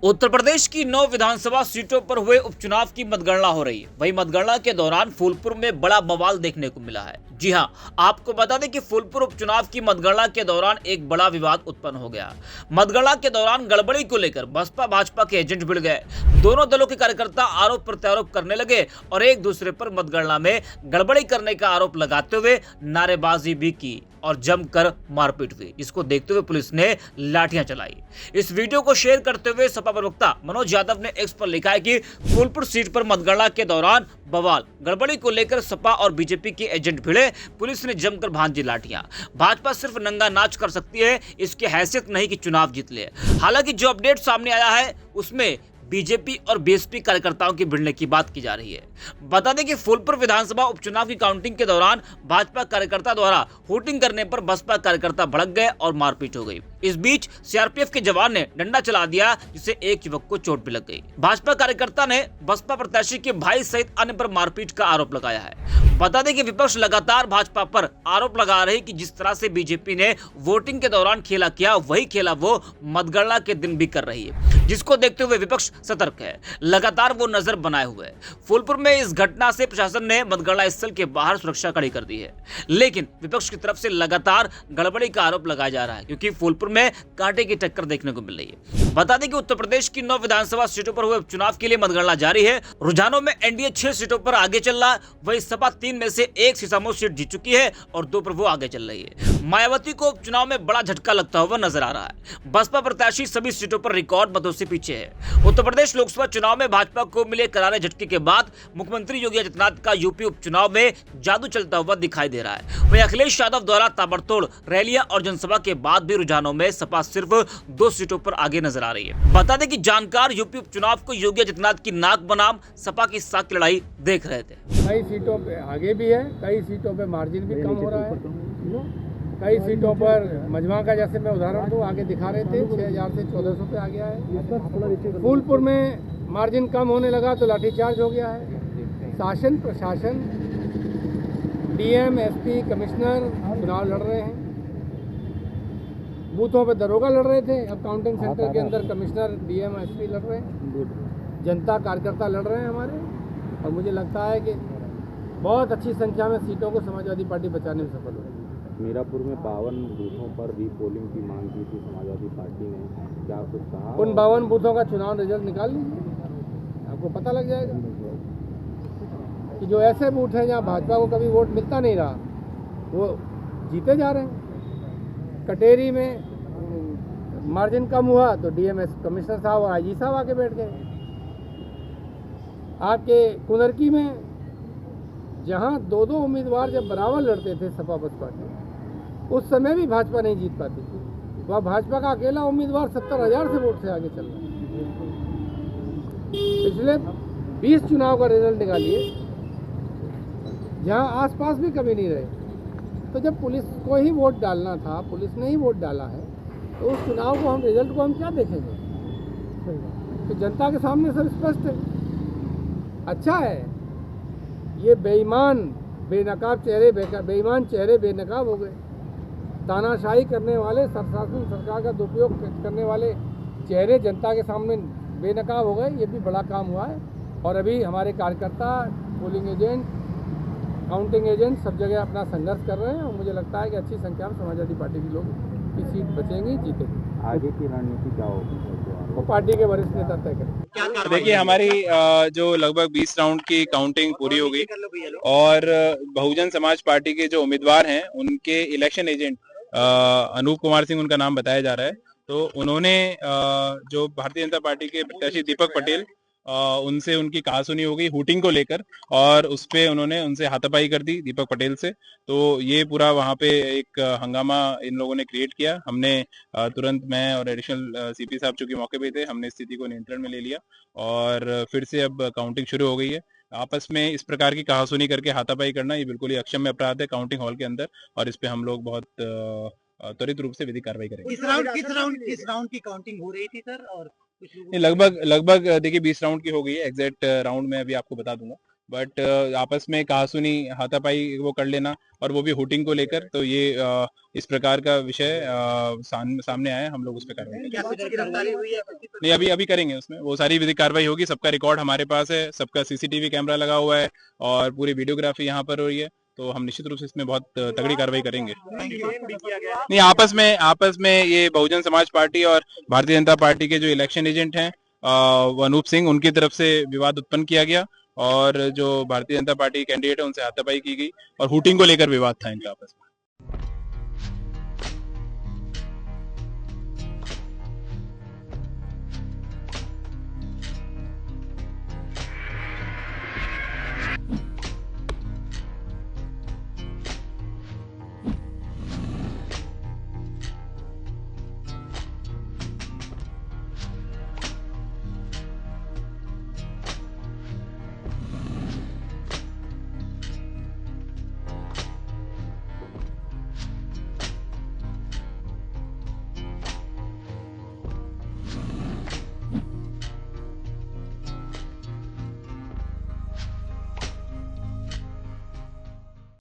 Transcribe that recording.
उत्तर प्रदेश की 9 विधानसभा सीटों पर हुए उपचुनाव की मतगणना हो रही है। वहीं मतगणना के दौरान फूलपुर में बड़ा बवाल देखने को मिला है। जी हां, आपको बता दें कि फूलपुर उपचुनाव की मतगणना के दौरान एक बड़ा विवाद उत्पन्न हो गया। मतगणना के दौरान गड़बड़ी को लेकर बसपा भाजपा के एजेंट भिड़ गए। दोनों दलों के कार्यकर्ता आरोप प्रत्यारोप करने लगे और एक दूसरे पर मतगणना में गड़बड़ी करने का आरोप लगाते हुए नारेबाजी भी की और जमकर मारपीट हुई, जिसको देखते हुए पुलिस ने लाठियां चलाई। इस वीडियो को शेयर करते हुए सपा प्रवक्ता मनोज यादव ने एक्स पर लिखा है कि फूलपुर सीट पर मतगणना के दौरान बवाल, गड़बड़ी को लेकर सपा और बीजेपी के एजेंट भिड़े, पुलिस ने जमकर भांजी लाठियां। भाजपा सिर्फ नंगा नाच कर सकती है, इसकी हैसियत नहीं कि चुनाव जीत ले। हालांकि जो अपडेट सामने आया है उसमें बीजेपी और बीएसपी कार्यकर्ताओं की भिड़ने की बात की जा रही है। बता दें कि फूलपुर विधानसभा उपचुनाव की काउंटिंग के दौरान भाजपा कार्यकर्ता द्वारा हूटिंग करने पर बसपा कार्यकर्ता भड़क गए और मारपीट हो गई। इस बीच सीआरपीएफ के जवान ने डंडा चला दिया, जिससे एक युवक को चोट भी लग गई। भाजपा कार्यकर्ता ने बसपा प्रत्याशी के भाई सहित अन्य पर मारपीट का आरोप लगाया है। बता दें कि विपक्ष लगातार भाजपा पर आरोप लगा रही कि जिस तरह से बीजेपी ने वोटिंग के दौरान खेला किया, वही खेला वो मतगणना के दिन भी कर रही है, जिसको देखते हुए विपक्ष सतर्क है। लगातार वो नजर बनाए हुए है। फूलपुर में इस घटना से प्रशासन ने मतगणना स्थल के बाहर सुरक्षा कड़ी कर दी है, लेकिन विपक्ष की तरफ से लगातार गड़बड़ी का आरोप लगाया जा रहा है, क्योंकि फूलपुर में कांटे की टक्कर देखने को मिल रही है। बता दें कि उत्तर प्रदेश की 9 विधानसभा सीटों पर हुए उपचुनाव के लिए मतगणना जारी है। रुझानों में एनडीए 6 सीटों पर आगे चल रहा है, वहीं सपा 3 में से 1 सीसामऊ सीट जीत चुकी है और 2 पर वो आगे चल रही है। मायावती को उपचुनाव में बड़ा झटका लगता हुआ नजर आ रहा है। बसपा प्रत्याशी सभी सीटों पर रिकॉर्ड मतों से पीछे है। उत्तर प्रदेश लोकसभा चुनाव में भाजपा को मिले करारे झटके के बाद मुख्यमंत्री योगी आदित्यनाथ का यूपी उपचुनाव में जादू चलता हुआ दिखाई दे रहा है। वहीं अखिलेश यादव द्वारा ताबड़तोड़ रैलियां और जनसभा के बाद भी रुझानों में सपा सिर्फ 2 सीटों पर आगे नजर आ रही है। बता दें कि जानकार यूपी उपचुनाव को योगी आदित्यनाथ की नाक बनाम सपा की साख की लड़ाई देख रहे थे। कई सीटों पे आगे भी है, कई सीटों पे मार्जिन भी कम हो रहा है। कई सीटों पर मजमा का, जैसे मैं उदाहरण दूं, आगे दिखा रहे थे 6000 से 1400 पे आ गया है। फूलपुर में मार्जिन कम होने लगा तो लाठीचार्ज हो गया है। शासन प्रशासन, डीएम, एसपी, कमिश्नर चुनाव लड़ रहे हैं। बूथों पे दरोगा लड़ रहे थे, अब काउंटिंग सेंटर के अंदर कमिश्नर, डीएम, एसपी लड़ रहे हैं। जनता कार्यकर्ता लड़ रहे हैं हमारे, और मुझे लगता है कि बहुत अच्छी संख्या में सीटों को समाजवादी पार्टी बचाने में सफल हुई। मीरापुर में 52 बूथों पर रीपोलिंग की मांग की थी समाजवादी पार्टी ने, क्या कुछ कहा? उन 52 बूथों का चुनाव रिजल्ट निकाल लीजिए, आपको पता लग जाएगा कि जो ऐसे बूथ हैं जहां भाजपा को कभी वोट मिलता नहीं रहा, वो जीते जा रहे हैं। कटेरी में मार्जिन कम हुआ तो डीएमएस कमिश्नर साहब और आईजी साहब आके बैठ गए। आपके कुनरकी में जहां 2-2 उम्मीदवार जब बराबर लड़ते थे सपा बसपा के, उस समय भी भाजपा नहीं जीत पाती थी। वह भाजपा का अकेला उम्मीदवार 70,000 से वोट से आगे चल रहा है। पिछले 20 चुनाव का रिजल्ट निकालिए, जहां आसपास भी कभी नहीं रहे। तो जब पुलिस को ही वोट डालना था, पुलिस ने ही वोट डाला है, तो उस चुनाव को रिजल्ट को हम क्या देखेंगे? तो जनता के सामने सब स्पष्ट है। अच्छा है, ये बेईमान बेनकाब चेहरे बेईमान चेहरे बेनकाब हो गए। तानाशाही करने वाले, शासन सरकार का दुरुपयोग करने वाले चेहरे जनता के सामने बेनकाब हो गए। ये भी बड़ा काम हुआ है। और अभी हमारे कार्यकर्ता, पोलिंग एजेंट, काउंटिंग एजेंट सब जगह अपना संघर्ष कर रहे हैं, और मुझे लगता है कि अच्छी संख्या में समाजवादी पार्टी के लोग की सीट बचेंगी, जीतेंगी। आगे की रणनीति क्या होगी? वो पार्टी के वरिष्ठ नेता तय करेंगे। देखिए, हमारी जो लगभग 20 राउंड की काउंटिंग पूरी हो गई और बहुजन समाज पार्टी के जो उम्मीदवार हैं उनके इलेक्शन एजेंट अनूप कुमार सिंह उनका नाम बताया जा रहा है, तो उन्होंने जो भारतीय जनता पार्टी के प्रत्याशी दीपक पटेल, उनसे उनकी कहासुनी हो गई हूटिंग को लेकर, और उस पे उन्होंने उनसे हाथापाई कर दी दीपक पटेल से। तो ये पूरा वहाँ पे एक हंगामा इन लोगों ने क्रिएट किया। हमने तुरंत, मैं और एडिशनल सीपी साहब चूंकि मौके पे थे, हमने स्थिति को नियंत्रण में ले लिया और फिर से अब काउंटिंग शुरू हो गई है। आपस में इस प्रकार की कहासुनी करके हाथापाई करना ये बिल्कुल ही अक्षम्य अपराध है काउंटिंग हॉल के अंदर, और इस पे हम लोग बहुत त्वरित रूप से विधिक कार्रवाई करेंगे। किस राउंड की काउंटिंग हो रही थी सर? और लगभग देखिए 20 राउंड की हो गई है। एग्जैक्ट राउंड में अभी आपको बता दूंगा, बट आपस में कहासुनी हाथापाई वो कर लेना और वो भी हुटिंग को लेकर, तो ये इस प्रकार का विषय सामने आया, हम लोग उस पर कार्रवाई करेंगे। क्या कुछ गिरफ्तारी हुई है? नहीं, अभी करेंगे, उसमें वो सारी विधिक कार्रवाई होगी। सबका रिकॉर्ड हमारे पास है, सबका सीसीटीवी कैमरा लगा हुआ है और पूरी वीडियोग्राफी यहाँ पर हो रही है, तो हम निश्चित रूप से इसमें बहुत तगड़ी कार्रवाई करेंगे। नहीं, आपस में ये बहुजन समाज पार्टी और भारतीय जनता पार्टी के जो इलेक्शन एजेंट हैं अनूप सिंह, उनकी तरफ से विवाद उत्पन्न किया गया और जो भारतीय जनता पार्टी कैंडिडेट है उनसे हाथापाई की गई और हुटिंग को लेकर विवाद था इनका आपस में।